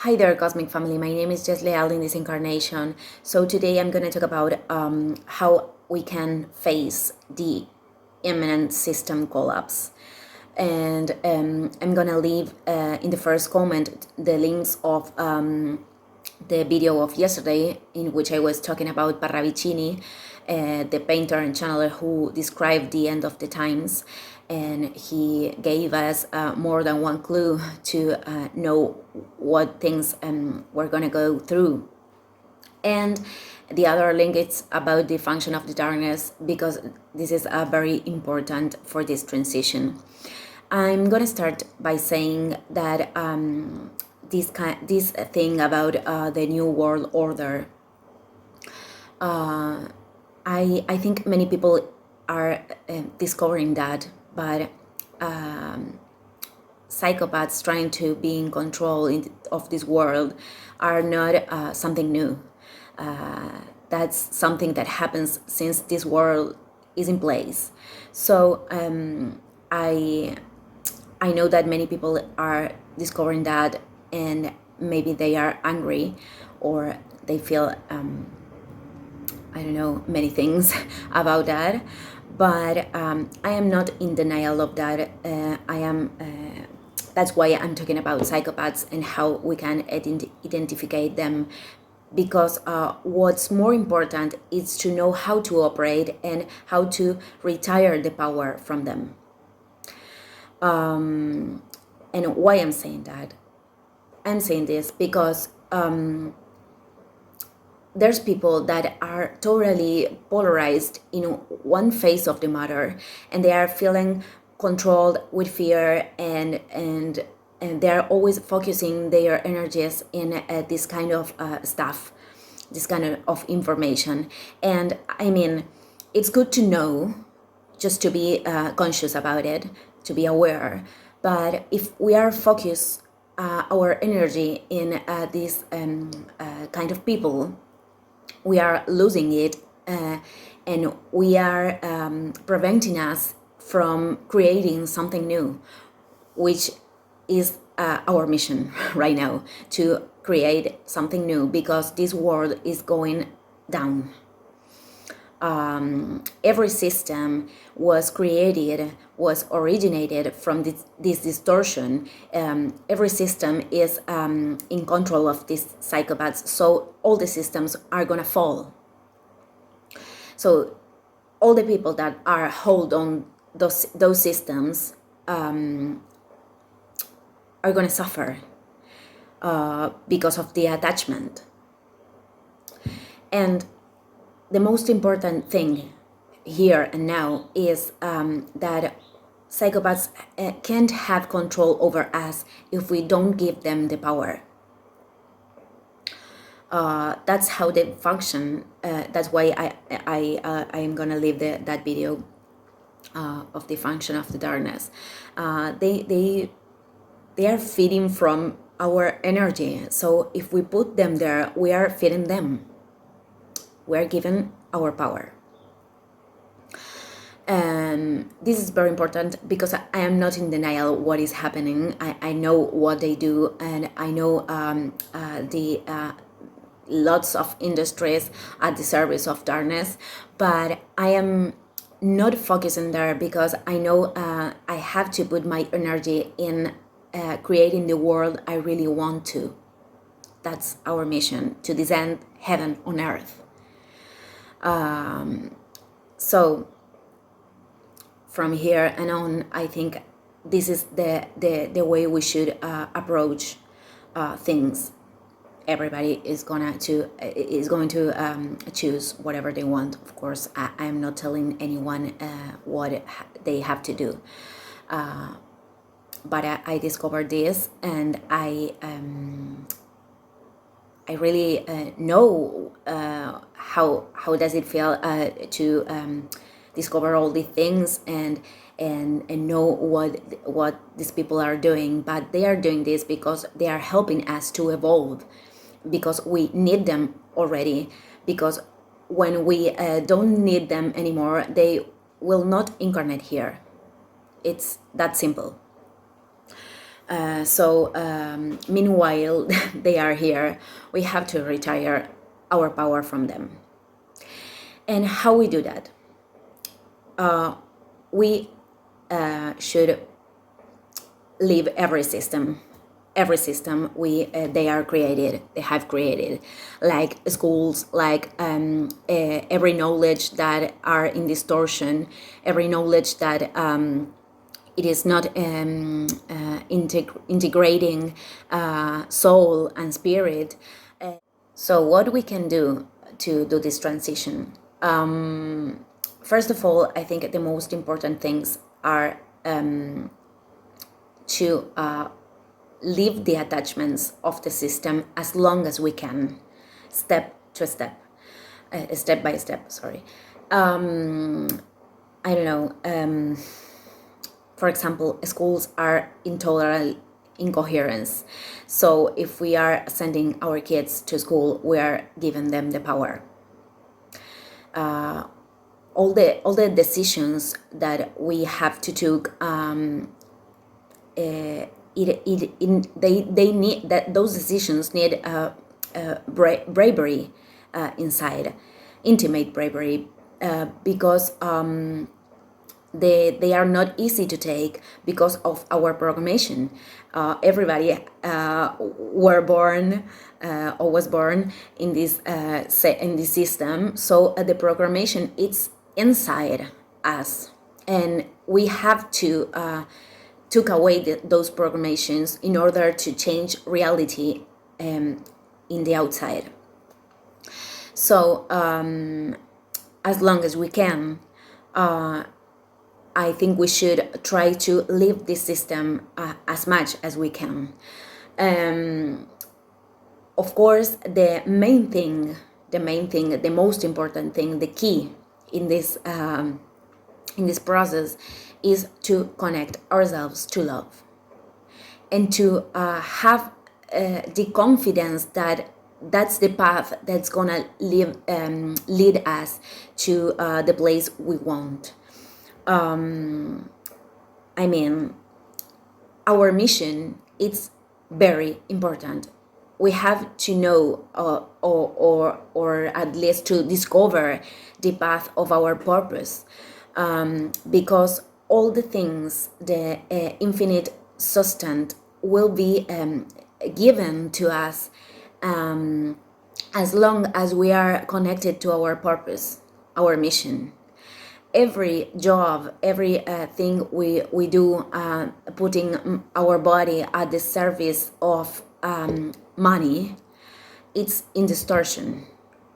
Hi there, Cosmic Family. My name is Jess Leal in this incarnation. So today I'm going to talk about how we can face the imminent system collapse. And I'm going to leave in the first comment the links of the video of yesterday in which I was talking about Parravicini, the painter and channeler who described the end of the times, and he gave us more than one clue to know what things we're going to go through. And the other link is about the function of the darkness, because this is very important for this transition. I'm going to start by saying that this thing about the new world order, I think many people are discovering that, but psychopaths trying to be in control of this world are not something new. That's something that happens since this world is in place. So I know that many people are discovering that, and maybe they are angry, or they feel I don't know, many things about that. But I am not in denial of that. That's why I'm talking about psychopaths and how we can identify them, because what's more important is to know how to operate and how to retire the power from them. And why I'm saying that? I'm saying this because there's people that are totally polarized in one phase of the matter, and they are feeling controlled with fear, and they are always focusing their energies in this kind of stuff, this kind of information. And I mean, it's good to know, just to be conscious about it, to be aware. But if we are focused our energy in this kind of people, we are losing it, and we are preventing us from creating something new, which is our mission right now, to create something new, because this world is going down. Every system was originated from this distortion. Every system is in control of these psychopaths, so all the systems are gonna fall. So all the people that are hold on those systems are gonna suffer because of the attachment. And the most important thing here and now is that psychopaths can't have control over us if we don't give them the power. That's how they function. That's why I am gonna leave that video of the function of the darkness. They are feeding from our energy. So if we put them there, we are feeding them. We are given our power. This is very important, because I am not in denial what is happening. I know what they do, and I know the lots of industries at the service of darkness, but I am not focusing there, because I know I have to put my energy in creating the world I really want to. That's our mission, to descend heaven on earth. So from here and on, I think this is the way we should approach things. Everybody is going to choose whatever they want. Of course, I'm not telling anyone what they have to do. But I discovered this, and I really know how does it feel to discover all these things and know what these people are doing. But they are doing this because they are helping us to evolve, because we need them already. Because when we don't need them anymore, they will not incarnate here. It's that simple. Meanwhile, they are here, we have to retire our power from them. And how we do that? We should leave every system they have created, like schools, like every knowledge that are in distortion, every knowledge that it is not integrating soul and spirit. So what we can do to do this transition? First of all, I think the most important things are to leave the attachments of the system as long as we can, step by step, sorry. I don't know, for example, schools are in total incoherence. So if we are sending our kids to school, we are giving them the power. All the decisions that we have to take, they need that. Those decisions need bravery inside, intimate bravery, because they are not easy to take because of our programmation. Everybody was born in this system, so the programmation it's inside us, and we have to took away those programations in order to change reality in the outside. So as long as we can, I think we should try to leave this system as much as we can. Of course, the most important thing, the key in this process is to connect ourselves to love, and to have the confidence that that's the path that's gonna lead us to the place we want. I mean, our mission is very important. We have to know, or at least to discover the path of our purpose, because all the things, the infinite substance will be given to us as long as we are connected to our purpose, our mission. Every job, every thing we do, putting our body at the service of money, it's in distortion.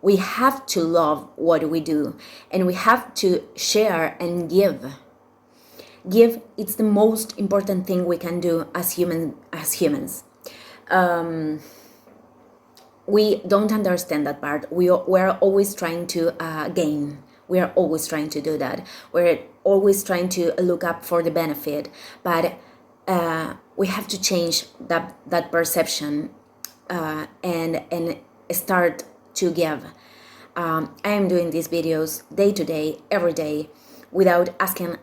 We have to love what we do, and we have to share and give. It's the most important thing we can do as humans. We don't understand that part. We're always trying to gain. We are always trying to do that. We're always trying to look up for the benefit, but we have to change that perception and start to give. I am doing these videos day to day, every day, without asking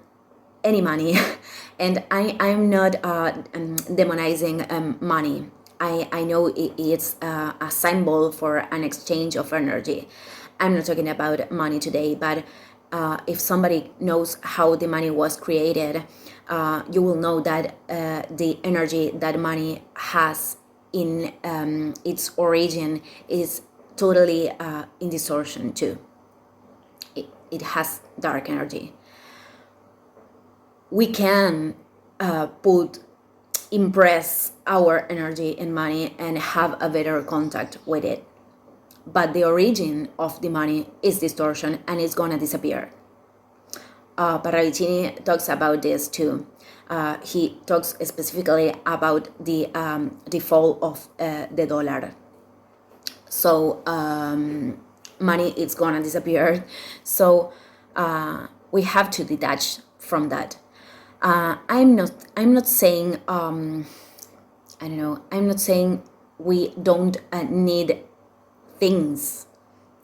any money, and I'm not demonizing money. I know it's a symbol for an exchange of energy. I'm not talking about money today, but if somebody knows how the money was created, you will know that the energy that money has in its origin is totally in distortion too. It has dark energy. We can impress our energy and money and have a better contact with it. But the origin of the money is distortion, and it's gonna disappear. Parravicini talks about this too. He talks specifically about the fall of the dollar. So money is gonna disappear. So we have to detach from that. I'm not saying I don't know. I'm not saying we don't need things.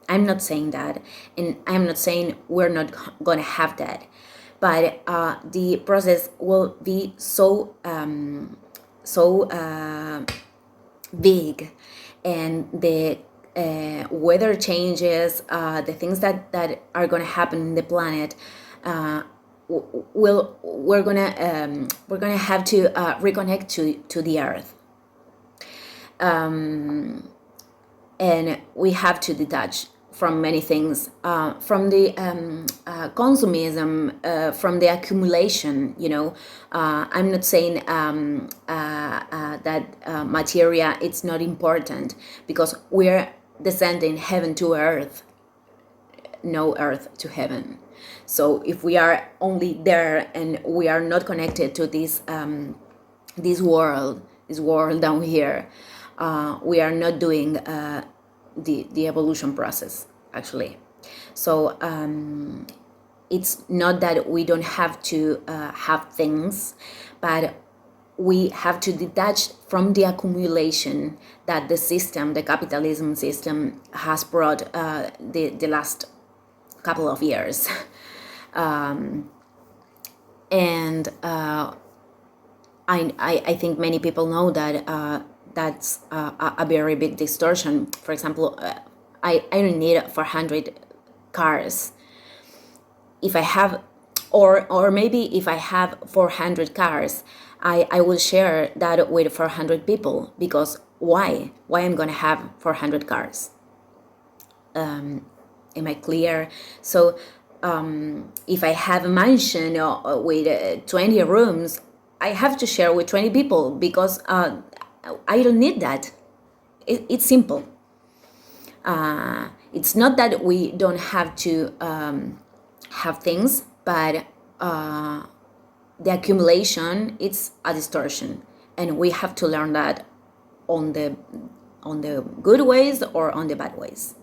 I'm not saying that, and I'm not saying we're not gonna have that, but the process will be so so big, and the weather changes, the things that are going to happen in the planet, we're gonna have to reconnect to the earth, and we have to detach from many things, from the consumism, from the accumulation. I'm not saying that materia it's not important, because we're descending heaven to earth, no earth to heaven. So if we are only there and we are not connected to this world down here, we are not doing the evolution process, actually. So it's not that we don't have to have things, but we have to detach from the accumulation that the capitalism system has brought the last couple of years. And I think many people know that that's a very big distortion. For example, I don't need 400 cars. If I have, or maybe if I have 400 cars, I will share that with 400 people, because why I'm gonna have 400 cars? Am I clear? So if I have a mansion with 20 rooms, I have to share with 20 people, because I don't need that. It's simple. It's not that we don't have to have things, but the accumulation, it's a distortion, and we have to learn that on the good ways or on the bad ways.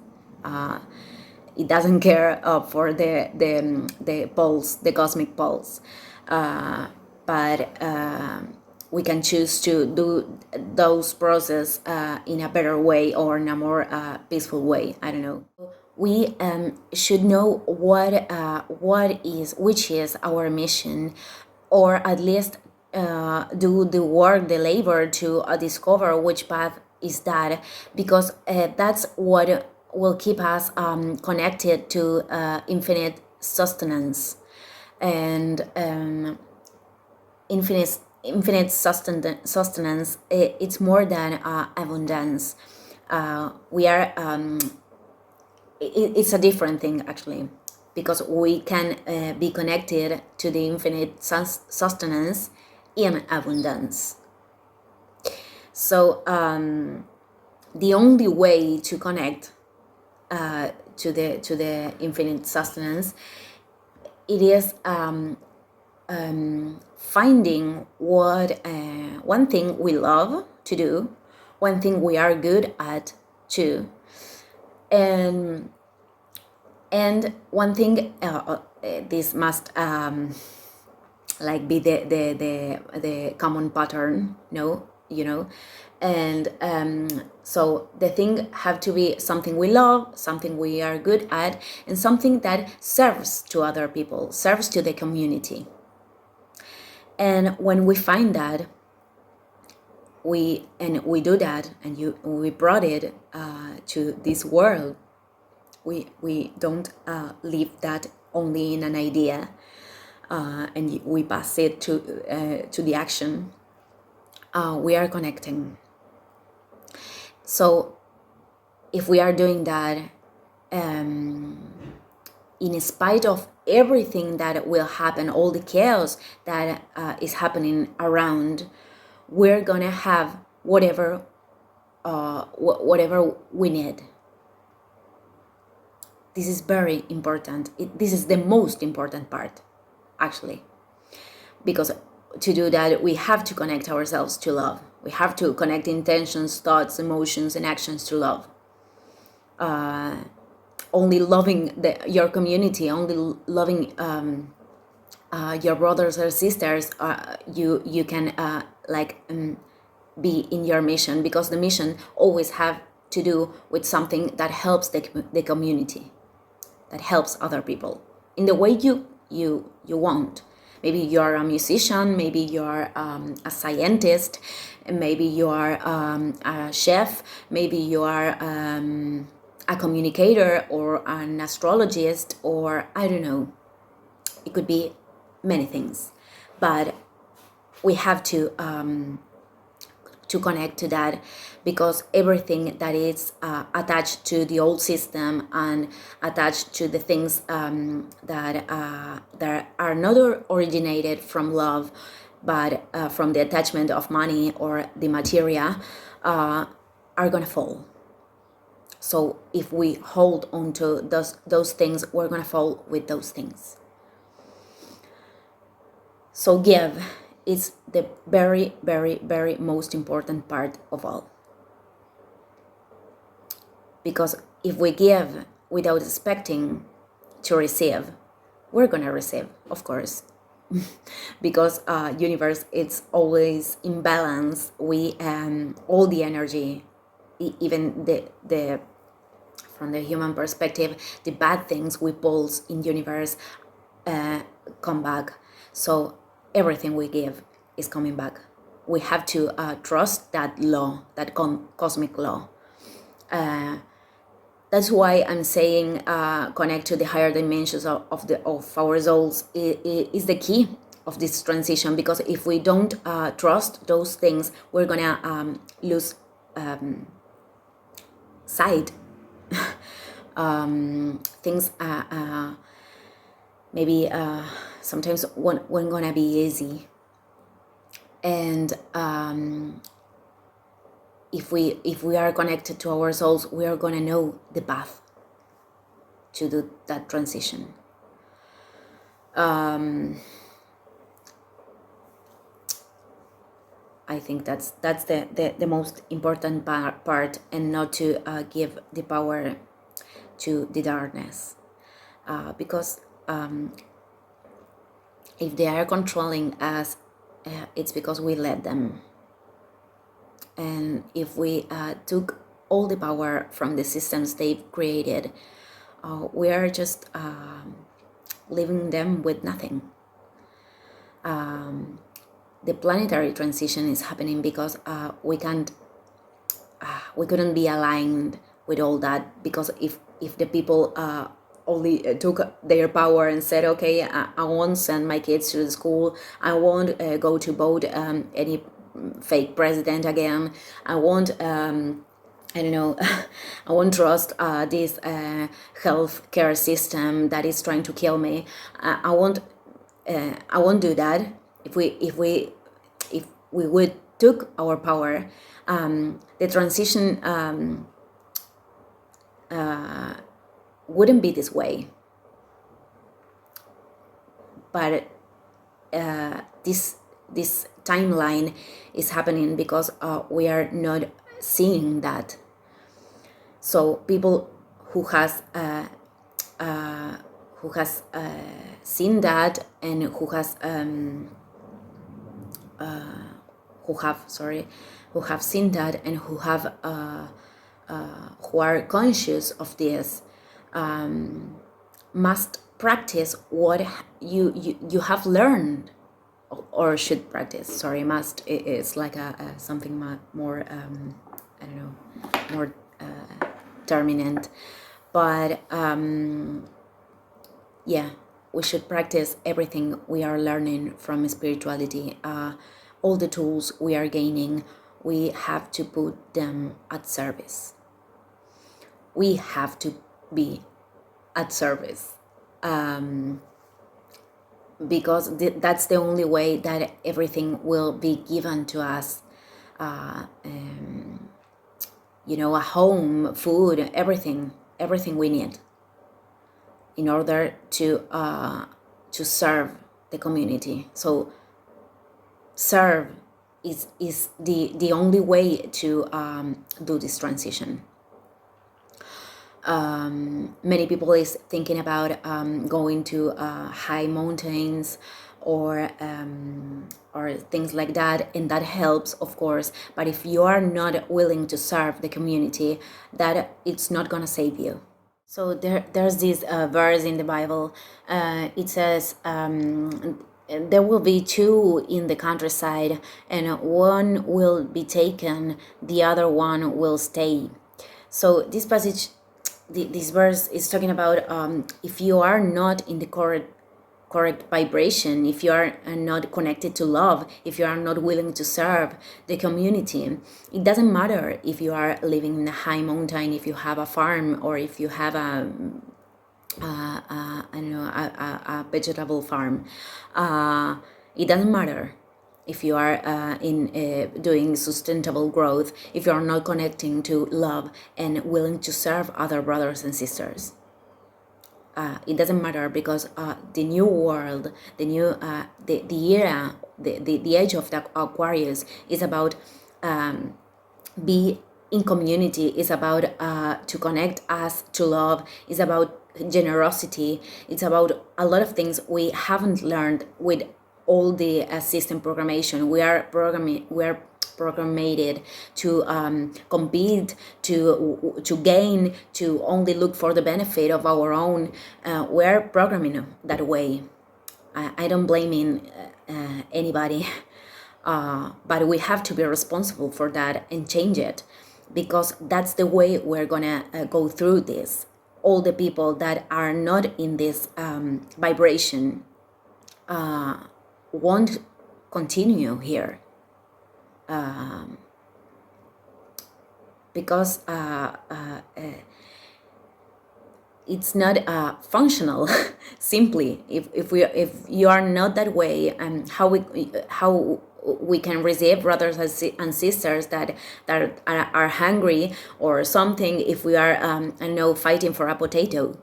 It doesn't care for the poles, the cosmic poles, but we can choose to do those process in a better way, or in a more peaceful way. I don't know. We should know which is our mission, or at least do the work, the labor to discover which path is that, because that's what will keep us connected to infinite sustenance, and infinite sustenance. It's more than abundance. We are. It's a different thing, actually, because we can be connected to the infinite sustenance in abundance. So the only way to connect to the infinite sustenance, it is finding what one thing we love to do, one thing we are good at too, and one thing this must like be the common pattern, and so the thing have to be something we love, something we are good at, and something that serves to other people, serves to the community. And when we find that, we do that, and we brought it to this world. We don't leave that only in an idea, and we pass it to the action. We are connecting. So if we are doing that, in spite of everything that will happen, all the chaos that is happening around, we're gonna have whatever we need. This is very important. This is the most important part, actually, because to do that, we have to connect ourselves to love. We have to connect intentions, thoughts, emotions, and actions to love. Only loving your community, only loving your brothers or sisters, you can be in your mission, because the mission always have to do with something that helps the community, that helps other people in the way you want, Maybe you're a musician, maybe you're a scientist, maybe you are a chef, maybe you are a communicator or an astrologist, or I don't know. It could be many things, but we have to connect to that, because everything that is attached to the old system and attached to the things that are not originated from love, but from the attachment of money or the materia, are gonna fall. So if we hold on to those things, we're gonna fall with those things. So give is the very, very, very most important part of all. Because if we give without expecting to receive, we're gonna receive, of course. Because universe, it's always in balance. We all the energy, even the from the human perspective, the bad things we pulse in universe come back. So everything we give is coming back. We have to trust that law, that cosmic law. That's why I'm saying connect to the higher dimensions of our souls is the key of this transition. Because if we don't trust those things, we're gonna lose sight. Things maybe sometimes won't gonna be easy, and if we are connected to our souls, we are gonna know the path to do that transition. I think that's the most important part, and not to give the power to the darkness, because if they are controlling us, it's because we let them. And if we took all the power from the systems they've created, we are just leaving them with nothing. The planetary transition is happening because we couldn't be aligned with all that. Because if the people only took their power and said, okay, I won't send my kids to the school, I won't go to vote any fake president again, I won't I don't know, I won't trust this health care system that is trying to kill me. I won't do that. If we would took our power, the transition wouldn't be this way. But this timeline is happening because we are not seeing that. So people who has seen that, and who have seen that, and who are conscious of this, must practice what you have learned, or should practice. Sorry, must is like a something more I don't know, more terminant, but yeah, we should practice everything we are learning from spirituality. All the tools we are gaining, we have to put them at service. We have to be at service, because that's the only way that everything will be given to us. You know, a home, food, everything we need in order to serve the community. So serve is the only way to do this transition. Many people is thinking about going to high mountains or things like that, and that helps, of course. But if you are not willing to serve the community, that it's not gonna save you. So there's this verse in the Bible. It says, there will be two in the countryside, and one will be taken, the other one will stay. So this passage, this verse is talking about if you are not in the correct vibration, if you are not connected to love, if you are not willing to serve the community, it doesn't matter if you are living in a high mountain, if you have a farm, or if you have I don't know, a vegetable farm. It doesn't matter if you are doing sustainable growth, if you are not connecting to love and willing to serve other brothers and sisters. It doesn't matter, because the new world, the new the era, the age of the Aquarius is about be in community, is about to connect us to love, is about generosity, it's about a lot of things we haven't learned with all the system programmation. We are programmed to compete, to gain, to only look for the benefit of our own. We're programming that way. I don't blame anybody, but we have to be responsible for that and change it, because that's the way we're gonna go through this. All the people that are not in this vibration won't continue here, because it's not functional. Simply, if you are not that way, how we can receive brothers and sisters that are hungry or something, if we are I don't know, fighting for a potato.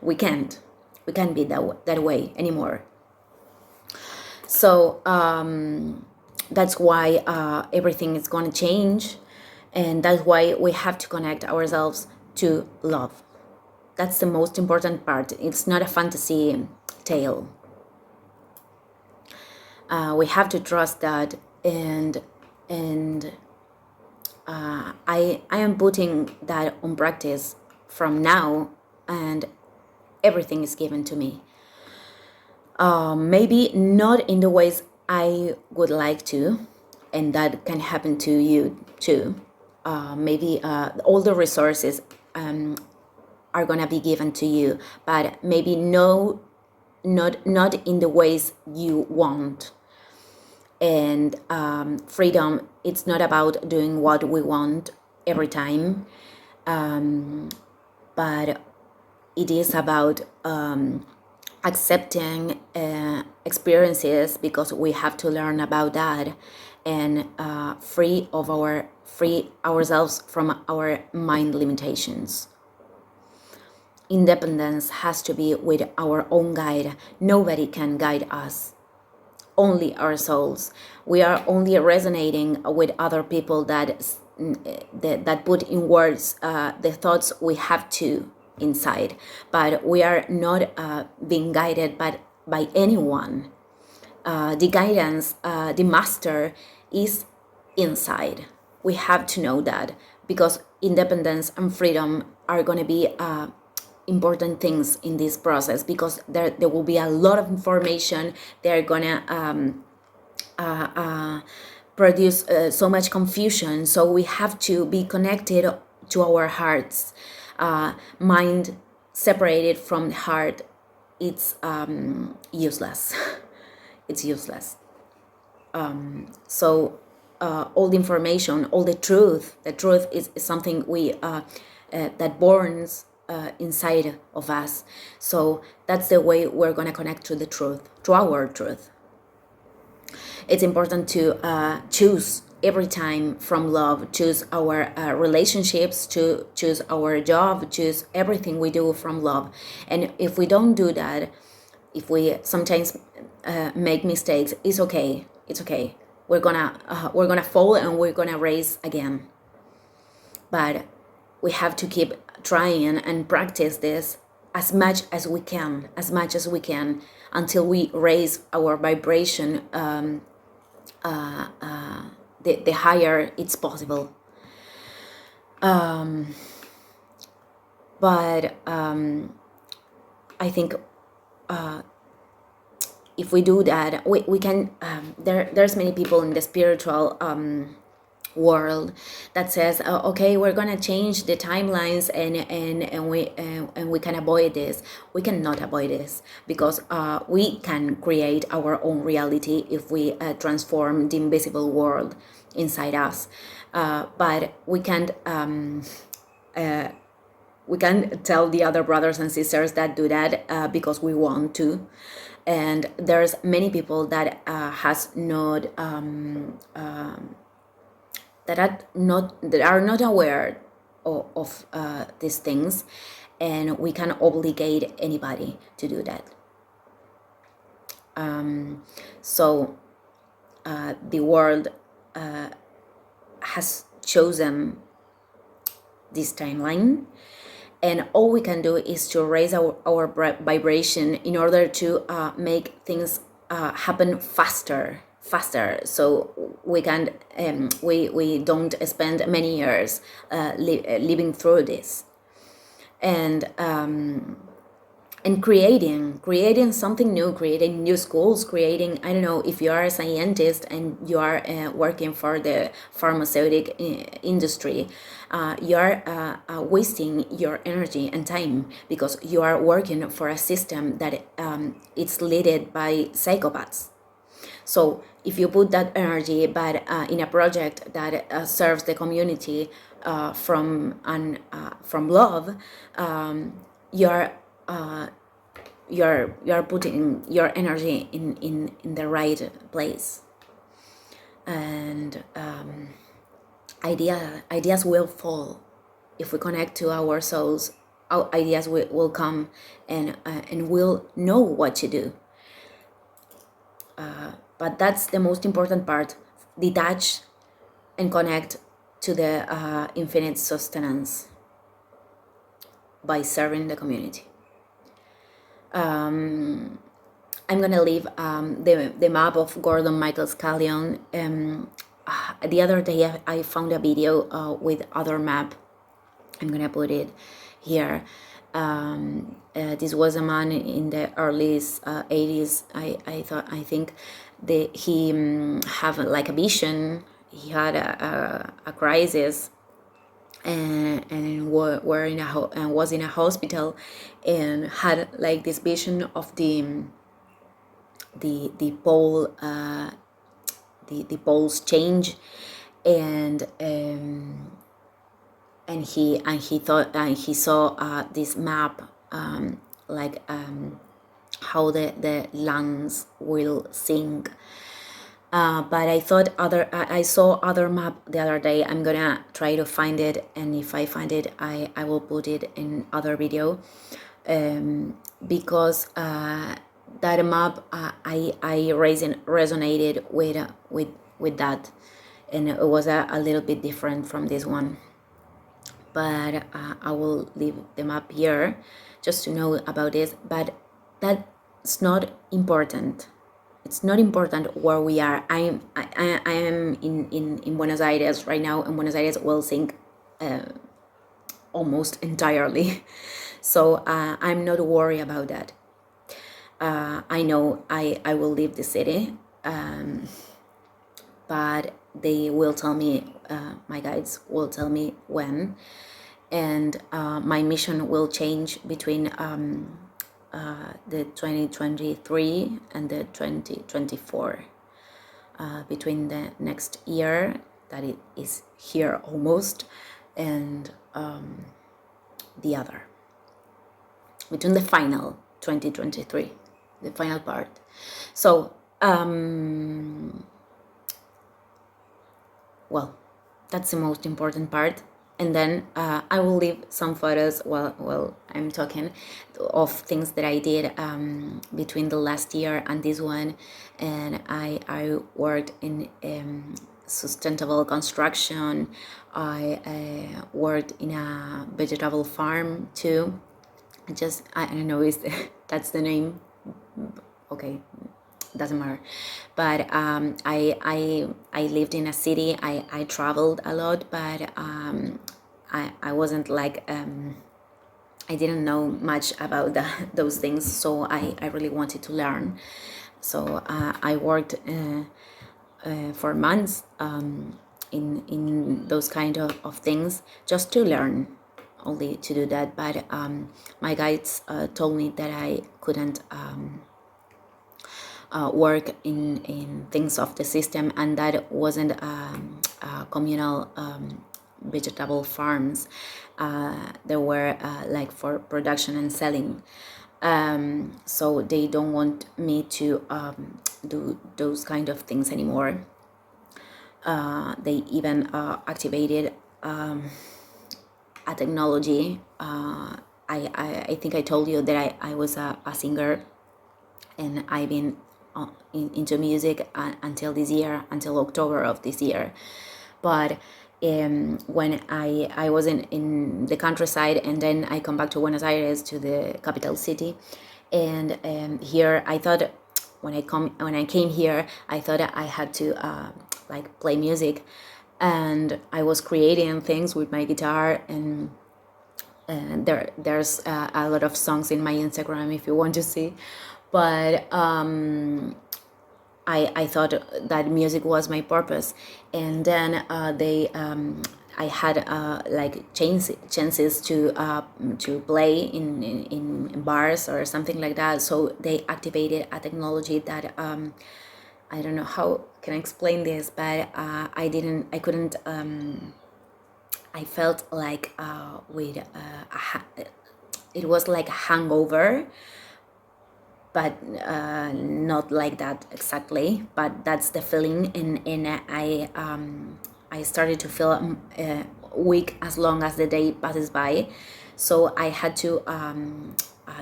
we can't be that way anymore. So that's why everything is going to change, and that's why we have to connect ourselves to love. That's the most important part. It's not a fantasy tale. We have to trust that, and I am putting that on practice from now, and everything is given to me. Maybe not in the ways I would like to, and that can happen to you too. Maybe all the resources are gonna be given to you, but maybe not in the ways you want. And freedom, it's not about doing what we want every time, but it is about accepting experiences, because we have to learn about that, and free ourselves from our mind limitations. Independence has to be with our own guide. Nobody can guide us, only our souls. We are only resonating with other people that put in words the thoughts we have to inside, but we are not being guided by anyone. The guidance, the master is inside. We have to know that, because independence and freedom are going to be important things in this process, because there will be a lot of information. They're gonna produce so much confusion, so we have to be connected to our hearts. Mind separated from the heart, it's useless. It's useless. So all the information, all the truth is something we that burns inside of us. So that's the way we're going to connect to the truth, to our truth. It's important to choose every time from love, choose our relationships, to choose our job, choose everything we do from love. And if we don't do that, if we sometimes make mistakes, it's okay. We're gonna fall, and we're gonna raise again. But we have to keep trying and practice this as much as we can, until we raise our vibration the higher it's possible. But I think if we do that, we can there's many people in the spiritual world that says, okay, we're gonna change the timelines, and we can avoid this. We cannot avoid this, because we can create our own reality if we transform the invisible world inside us, but we can't tell the other brothers and sisters that do that because we want to. And there's many people that has not that are not aware of these things, and we can obligate anybody to do that. So the world has chosen this timeline, and all we can do is to raise our vibration in order to make things happen faster, so we can we don't spend many years living through this, and creating something new, creating new schools, creating, I don't know, if you are a scientist and you are working for the pharmaceutical industry, you are wasting your energy and time, because you are working for a system that it's led by psychopaths. So if you put that energy, but in a project that serves the community from love, you're putting your energy in the right place, and ideas will fall. If we connect to our souls, our ideas will come, and we'll know what to do. But that's the most important part: detach and connect to the infinite sustenance by serving the community. I'm gonna leave the map of Gordon Michael Scallion. The other day I found a video with other map. I'm gonna put it here. This was a man in the early 80s. I think he have like a vision. He had a crisis, and was in a hospital, and had like this vision of the pole, the poles change, and he thought, and he saw this map, like how the lungs will sink. But I thought I saw other map the other day. I'm gonna try to find it, and if I find it, I will put it in other video, because that map I resonated with that, and it was a little bit different from this one. But I will leave the map here just to know about this. But that's not important. It's not important where we are. I am in Buenos Aires right now, and Buenos Aires will sink almost entirely. So I'm not worried about that. I know I will leave the city, but they will tell me, my guides will tell me when, and my mission will change between the 2023 and the 2024, between the next year that it is here almost, and the other, between the final 2023, the final part. So well, that's the most important part. And then I will leave some photos while I'm talking, of things that I did between the last year and this one. And I worked in sustainable construction. I worked in a vegetable farm too. I don't know if that's the name. Okay, doesn't matter. But I lived in a city. I traveled a lot, but I wasn't like I didn't know much about those things, so I really wanted to learn. So I worked for months in those kind of things, just to learn, only to do that. But my guides told me that I couldn't work in things of the system, and that wasn't communal vegetable farms. They were like for production and selling. So they don't want me to do those kind of things anymore. They even activated a technology. I think I told you that I was a singer, and I've been into music until this year, until October of this year. But when I was in the countryside, and then I come back to Buenos Aires, to the capital city, and here I thought, when I came here, I thought I had to like play music, and I was creating things with my guitar, and there's a lot of songs in my Instagram if you want to see. But I thought that music was my purpose, and then I had like chances to play in bars or something like that. So they activated a technology that I don't know how can I explain this, but I couldn't. I felt like with it was like a hangover, but not like that exactly, but that's the feeling. And I started to feel weak as long as the day passes by. So I had to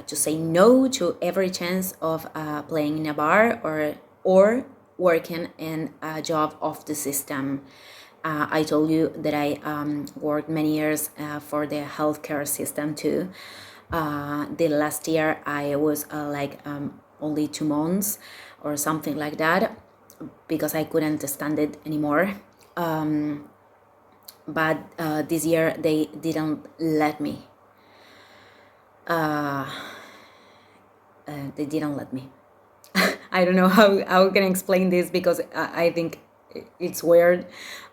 say no to every chance of playing in a bar or working in a job of the system. I told you that I worked many years for the healthcare system too. The last year I was like only 2 months or something like that, because I couldn't stand it anymore. But this year they didn't let me. They didn't let me. I don't know how can I explain this, because I think it's weird,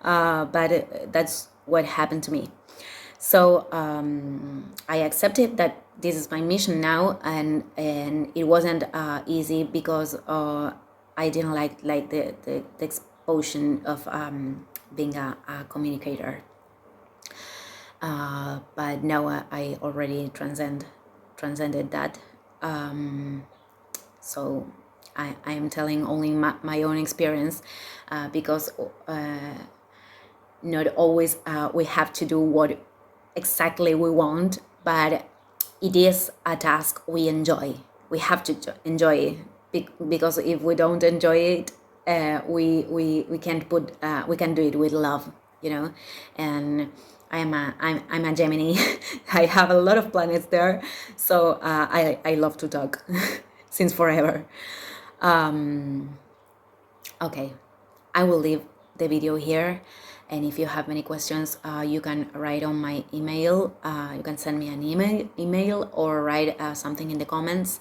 but that's what happened to me. So I accepted that this is my mission now, and it wasn't easy, because I didn't like the exposure of being a communicator. But now I already transcended that. So I am telling only my own experience, because not always we have to do what exactly we want, but it is a task we enjoy. We have to enjoy it, because if we don't enjoy it, we can't we can do it with love, you know. And I'm a Gemini. I have a lot of planets there, so I love to talk since forever. Okay, I will leave the video here, and if you have many questions, you can write on my email. You can send me an email or write something in the comments.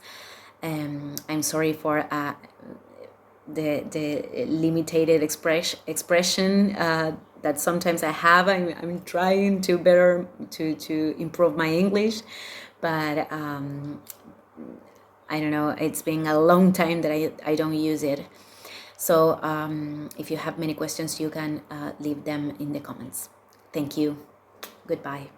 I'm sorry for the limited expression that sometimes I have. I'm trying to better to improve my English, but I don't know, it's been a long time that I don't use it. So if you have many questions, you can leave them in the comments. Thank you. Goodbye.